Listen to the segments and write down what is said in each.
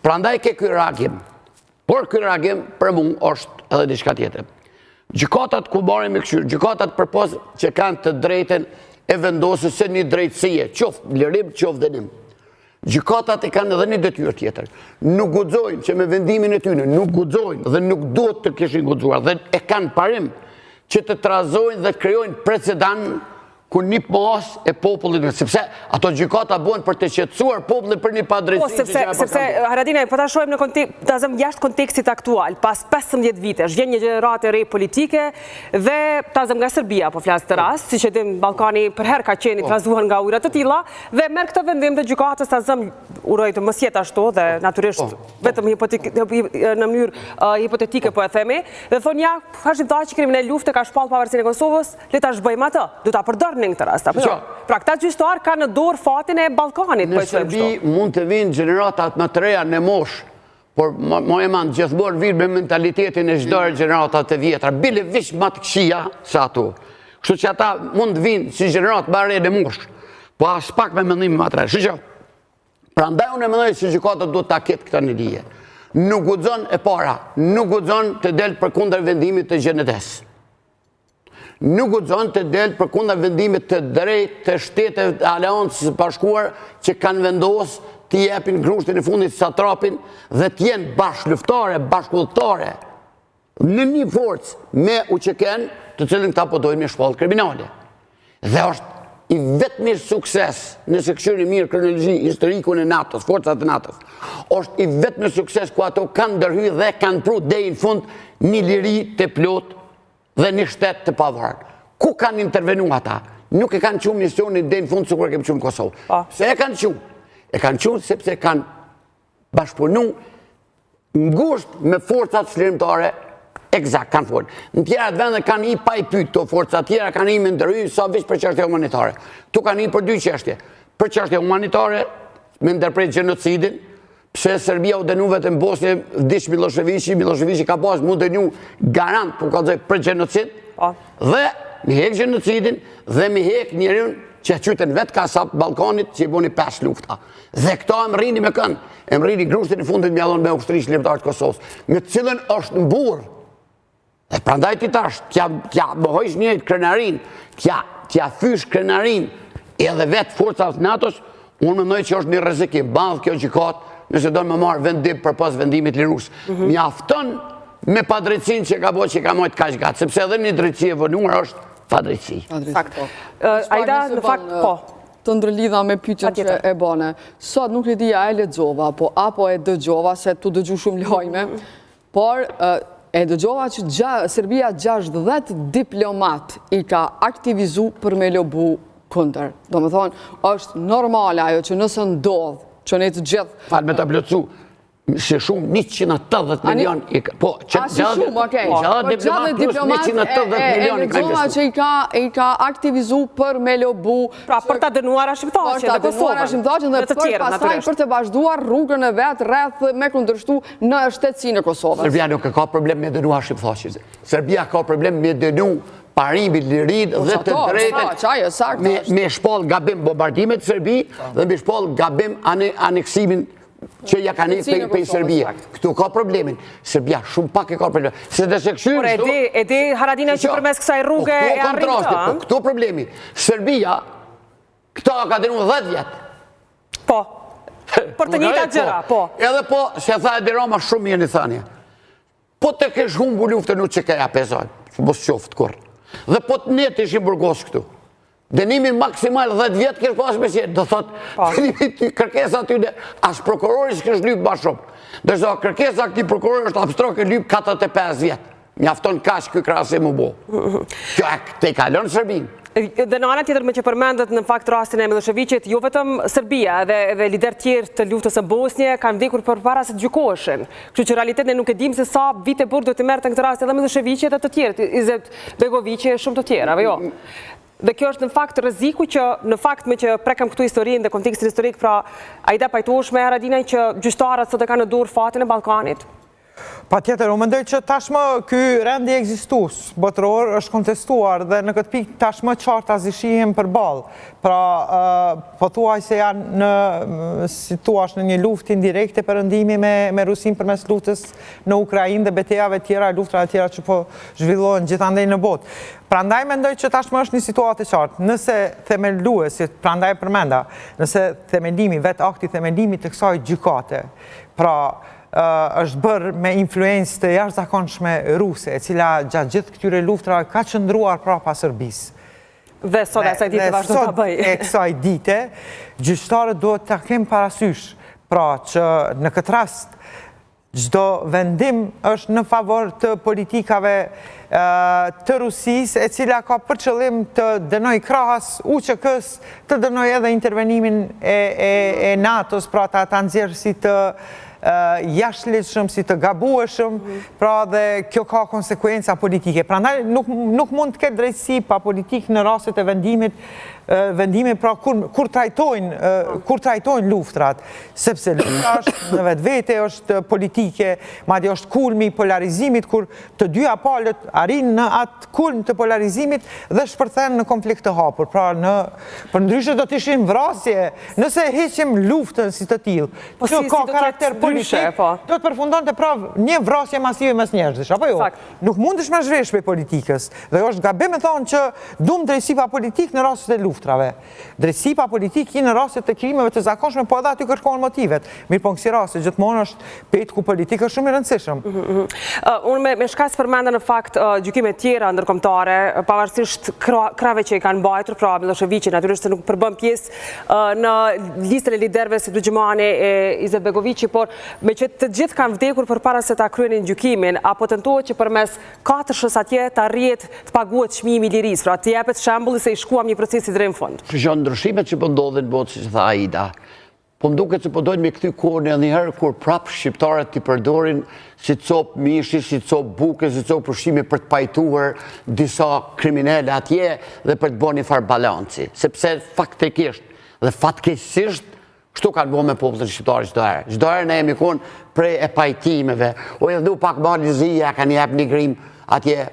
Prandaj ke ky reagim. Por ky reagim për mua është edhe diçka tjetër. Gjykatat ku marrin me këshir, gjykatat përpos që kanë të drejtën e vendosës së një drejtësie, qoftë lirim, qoftë dënim. Gjykatat e kanë edhe një detyrë tjetër. Nuk guxojnë që me vendimin e tyre, nuk guxojnë dhe nuk duhet të kishin guxuar dhe e kanë parim që të trazojnë dhe të krijojnë precedent ku një pas e popullit, sepse ato gjykata bëhen për të qetësuar popullin për një padrejtësi. Sepse Haradinaj, po ta shohim jashtë kontekstit aktual, pas 15 vitesh, vjen një gjenerat e re politike dhe ta zëm nga Serbia, po flas të rast, siç e dim Ballkani për herë ka qenë trazuar nga ujëra të tilla dhe merr këtë vendim të gjykatës ta zëm uroj të mos jetë ashtu dhe natyrisht vetëm në mënyrë hipotetike po e themi, dhe thonë ja, vazhdimtar që kemi në luftë ka shpall pavarësinë e Kosovës, le ta zhbëjmë atë, do ta përdorni në këtë rast. Pra këta gjyqtar kanë në dorë fatin e Ballkanit. Në Serbi mund të vinë gjeneratat më të reja në moshë, por mo e manë gjithmonë vinë me mentalitetin e çdo gjeneratat të vjetra, bile vish më të këqija se ato. Kështu që ata mund të vinë si gjenerat më re në moshë, po as pak me mendim më të re. Kështu që prandaj unë mendoj se gjykatët duhet ta ketë këtë në dije. Nuk guxon e para, nuk guxon të del përkundër vendimit të GND-s. Nuk guxon të del përkundër vendimit të drejtë të Shtetit të Aleancës së Bashkuar që kanë vendosur të jepin grushtin e fundit satrapin dhe të jenë bashkëluftare, bashkëudhëtare në një forcë me UÇK-n, të cilën këta po dojnë me shpallë kriminale. Dhe është i vetmi sukses, nëse këshirë mirë kronologji historikun e NATO-s, forcat e NATO-s, është i vetmi sukses ku ato kanë ndërhyrë dhe kanë pru deri në fund një liri të plotë dhe një shtet të pavarur. Ku kanë intervenu ata? Nuk e kanë qumë misionin dhe në fundë sikur e kemi qumë në Kosovë. Se e kanë qumë? E kanë qumë sepse kanë bashkëpunu ngusht me forcat çlirimtare, eksakt, kanë folë. Në tjera të vende kanë i pa i pyet, to forcat tjera kanë i me ndërhyj sa veç për çështje humanitare. Tu kanë i për dy çështje. Për çështje humanitare, me ndërpret gjenocidin, pse Serbia u dënu vetëm Bosnjë, vdiq Miloševići ka pas mu dënu garant për gjenocid, dhe mi hek gjenocidin dhe mi hek njeriun që qytën vetë ka sapë Ballkanit që i boni 5 lufta. Dhe këta e më rrini me kënë, e më rrini grushtin e fundit mjallon me ushtrisht lirëtar të Kosovës, me cilën është në burë. Dhe prandaj ti tash, tja më hojsh njëjtë krenarin, tja fysh krenarin edhe vetë forcat NATO-s, unë mendoj që është një rrezikim, badhë kjo gjykat, nëse do në më marë vendim për pas vendimit lirus. Mjafton me padrejtësinë që ka bo që ka mojtë kaq gatë, sepse edhe një drejtësi e vënuar është padrejtësi. Aida, në fakt, po. Të ndërlidha me pyetjen që e bane. Sot nuk e di a e lexova, apo e dëgjova, se tu dëgju shumë lajme, por e dëgjova që Serbia 60 diplomat i ka aktivizu për me lobu kundër. Do më thonë, është normale ajo që nëse ndodh që ne të gjithë... Falë me të plëcu, se shumë 180 milion... Po, a si shumë, okej. Gjatë diplomat 180 milion... E lexova që i ka aktivizu për me lobu... Pra, për të dënuara shqiptaqe dhe Kosovën. Dhe për pasaj për të vazhduar rrugën e vetë rreth me kundërshtu në shtetësinë e Kosovës. Serbia nuk ka problem me dënuar shqiptaqe. Serbia ka problem me dënu parimi, lirid dhe të drejtën me shpall gabim bombardimet të Serbi dhe me shpall gabim aneksimin që ja kanë pej Serbia. Këtu ka problemin. Serbia shumë pak e ka problemin. Se dhe se këshyrë... Por e di Haradinaj që përmes kësaj rrugë e arritë. Këtu problemi. Serbia, këta ka dënu 10 vjetë. Po. Për të njëjtat gjëra, po. Edhe po, se tha Edi Rama shumë mirë një thënie. Po të kesh humbu luftën u që këja pezoj. Mos qoftë kur. Dhe po të netë ishim burgos këtu. Dënimin maksimal 10 vjetë kërë pas me qenë. Do thotë, kërkesa ty në asë prokurori që kështë lypë ma shumë. Dërso kërkesa këti prokurori është abstrakt e lypë 45 vjetë. Mjafton kash këj krasim u bo. Kjo e te kalon Serbinë. Dhe në anë tjetër me që përmendet në fakt rastin e Miloševićit, jo vetëm Serbia dhe lider tjerë të luftës e Bosnje kanë vdekur për para se të gjykoheshin. Kështu që realitetin ne nuk e dim se sa vite burë do të merrte në këtë rast edhe Miloševići dhe të tjerë, Izet Begovići e shumë të tjerë, apo jo? Dhe kjo është në fakt rreziku që në fakt me që prekëm këtu historinë dhe kontekstin historik, pra Aida pajtohesh me Haradinaj që gjyqtarët sot e kanë në dorë fatin e Ballkanit. Pa tjetër, unë mendoj që tashmë ky rendi ekzistus botëror është kontestuar dhe në këtë pikë tashmë qarta zishihem për balë. Pra, po thuaj se janë në situash në një luftë indirekte përëndimi me Rusin përmes luftës në Ukrainë dhe betejave tjera, luftra tjera që po zhvillohen gjithandej në botë. Prandaj mendoj që tashmë është një situatë e qartë. Nëse themeluesit, prandaj përmenda, nëse themelimi, vetë akti themelimi të kësaj gjykate, pra është bërë me influencë të jashtëzakonshme ruse, e cila gjatë gjithë këtyre luftrave ka qëndruar prapa Serbisë. Dhe sot e kësaj dite vazhdo të bëj. E kësaj dite, gjyqtarët duhet të kemë parasysh, pra që në këtë rast, çdo vendim është në favor të politikave të Rusisë, e cila ka për qëllim të dënoj krahas UÇK-s, të dënoj edhe intervenimin e NATO-s, pra ta nxjerrë si të jashtëligjshëm, si të gabueshëm, pra dhe kjo ka konsekuenca politike. Prandaj nuk mund të ketë drejtësi pa politikë në rastet e vendimit pra kur trajtojnë luftrat, sepse luftra është në vetvete, është politike, madje është kulmi i polarizimit, kur të dyja palët arrin në atë kulm të polarizimit dhe shpërthen në konflikt të hapur. Pra përndryshe do të ishin vrasje, nëse heqim luftën si të tillë, që ka karakter politik, do të përfundonte pra një vrasje masive mes njerëzish, apo jo? Nuk mundesh me zhvesh për politikës, dhe është gabim e thonë që duam drejtësi pa politik në rastet e luftrave. Drejtësi pa politik i në rastet e krimeve të zakonshme, po edhe aty kërkohen motivet. Mirë po në kësi raste, gjithmonë është petë ku politika është shumë i rëndësishëm. Unë me shkas përmenda në fakt gjykime tjera ndërkombëtare, pavarësisht krave që i kanë mbajtur, pra Miloševiqi natyrisht se nuk përbën pjesë në listën e liderëve si Xhamani e Izetbegoviqi, por me që të gjithë kanë vdekur përpara se ta kryenin gjykimin, apo tentohet që përmes katërshës atje të arrihet të paguhet çmimi i lirisë, pra të jepet shembulli se i shkuam një procesi drejt në fund. Që ndryshimet që po ndodhin në botë, si tha Aida, po mduket se po dojnë me kthy kohën edhe një herë kur prap shqiptarët t'i përdorin si copë mishi, si copë buke, si copë pushimi për të pajtuar disa kriminale atje dhe për të bërë një farë balanci, sepse faktikisht dhe fatkeqësisht kështu kanë bërë me popullin shqiptar çdo herë. Çdo herë ne jemi kon prej e pajtimeve. O edhe pak Malizia kanë jap një grim atje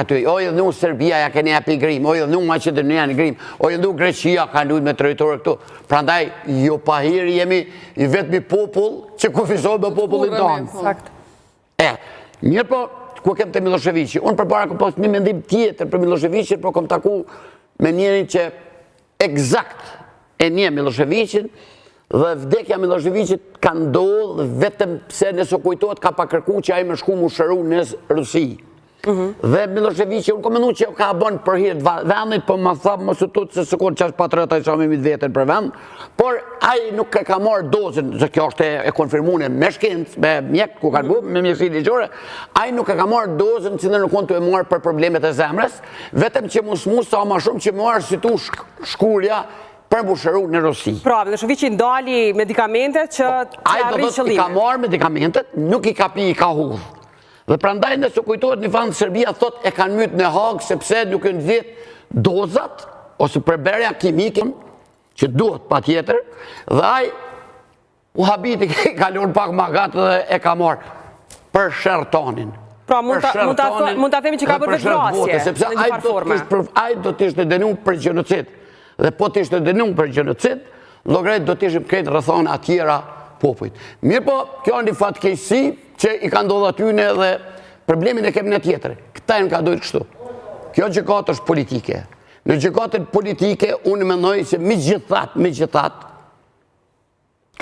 aty. O edhe Serbia ja kanë jap një grim. O edhe Maqedonia një grim. O edhe Greqia kanë luajtur me territorë këtu. Prandaj jo pahir jemi i vetmi popull që kufizohet me popullin tonë. Sakt. Mirë po, ku kem te Miloševiqi. Unë përpara kam pas një mendim tjetër për Miloševiqin, por kam taku me njërin që eksakt e një Miloševiqin dhe vdekja Miloševiqit ka ndodhur vetëm pse nëse kujtohet ka pa kërku që ai më shku mu shëru në Rusi. Dhe Miloševiqi, unë komenu që ka bën për hir të vendit, po më tha mos u tut se sekond çash patriota i shamim vetën për vend, por ai nuk e ka marrë dozën, se kjo është e konfirmuar me shkencë, me mjek ku kanë bërë, me mjekësi ligjore, ai nuk e ka marrë dozën që në kontu e marrë për problemet e zemrës, vetëm që mos sa më shumë që marrë si tu shkurja për mbusheru në Rusi. Pra, Miloševiqi ndali medikamente që të arri qëllimin. I ka marrë medikamentet, nuk i ka pi, i ka hudhë. Dhe prandaj nëse kujtohet një fanë Serbia thot e kanë mytë në Hagë sepse nuk e nxjerr dozat ose përberja kimike që duhet patjetër, dhe ai u habiti ka lënë pak magat dhe e ka marrë për shertonin. Pra, mund ta themi që ka bërë vetvrasje sepse ai do të ishte dënuar për gjenocid. Dhe po të ishte dënuar për gjenocid, llogarit do të ishim këtë rrethona tjera popujt. Mirë po, kjo është një fatkeqësi që i ka ndodhur aty dhe problemin e kemi në tjetër. Këta janë ka dojtë kështu. Kjo gjykatë është politike. Në gjykatën politike, unë mendoj se me gjithat,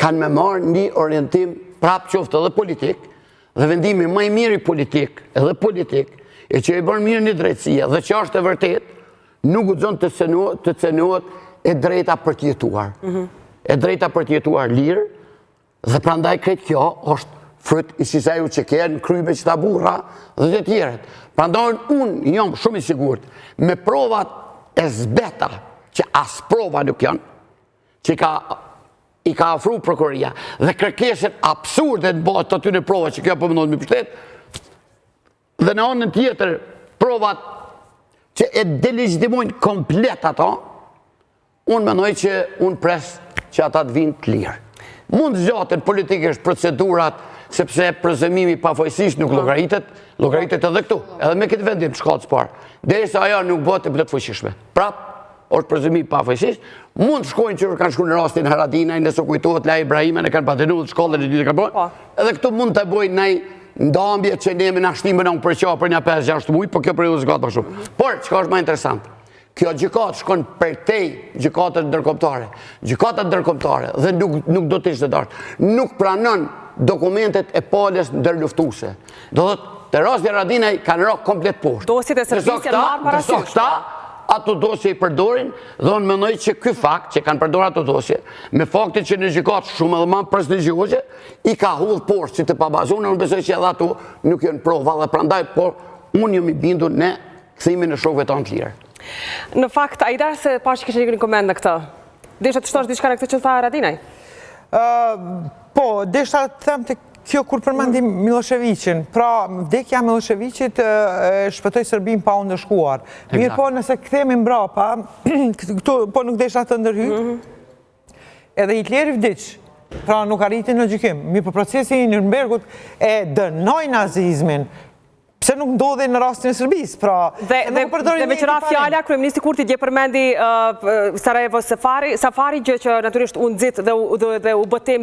kanë me marrë një orientim prapë qoftë edhe politik, dhe vendimi më i miri politik, edhe politik, e që i bën mirë një drejtësia, dhe që është e vërtet, nuk guxon të cenohet e drejta për të jetuar. E drejta për të jetuar lirë, dhe prandaj këtë kjo është fryt i sisaju që kënë kryme që ta burra dhe të tjeret. Prandaj unë jam shumë i sigurt me provat e zbeta, që as prova nuk janë, që i ka afru prokuroria, dhe kërkeshet absurde në bazë të atyre prova që kjo përmendon me pushtet, dhe në anën tjetër provat që e delegitimojnë komplet ato, unë mendoj që unë pres që ata të vinë të lirë. Mund zgjaten politikisht procedurat, sepse prezumimi pafajësisht nuk llogaritet edhe këtu, edhe me këtë vendim shkallës parë. Derisa ajo nuk bëhet e plot fuqishme. Prap, është prezumimi pafajësisht, mund shkojnë që kanë shkuar në rastin Haradinaj, nëse kujtohet La Ibrahimen e kanë padenuar shkollën e dytë kanë bërë. Edhe këtu mund të bëjnë ndaj ndambje që ne me nashtimin në përqa për një 5-6 muaj, po kjo periudhë zgjat më shumë. Por çka është më interesant? Kjo gjykatë shkon përtej gjykatës ndërkombëtare. Gjykata ndërkombëtare dhe nuk do të ishte dashur. Nuk pranon dokumentet e palës ndërluftuese. Do thotë, te rasti Haradinaj kanë rënë komplet poshtë. Dosjet e Serbisë janë marrë parasysh. Ato dosje i përdorin dhe unë mendoj që ky fakt që kanë përdorur ato dosje, me faktin që në gjykatë shumë edhe më prestigjioze, i ka hull poshtë si të pabazuar, unë besoj që edhe ato nuk janë prova dhe prandaj, por unë jam i bindur në kthimin e shokëve tanë të lirë. Në fakt, a i da se pa që kështë një komend në këtë? Desha të shtosh diçka në këtë që tha Haradinaj? Po, desha të them të kjo kur përmendim Miloševićin, pra vdekja Miloševićit shpëtoi Serbinë pa u ndëshkuar. Mirë po nëse kthehemi mbrapa, këtu po nuk desha të ndërhy, edhe Hitleri vdiq, pra nuk arriti në gjykim. Mirë po procesi i Nürnbergut e dënoi nazizmin, pse nuk ndodhi në rastin e Serbisë, pra... Dhe me qëra fjalla, kryeministri Kurti dje përmendi Sarajevo Safari, gjë që natyrisht u nxit dhe u bë temë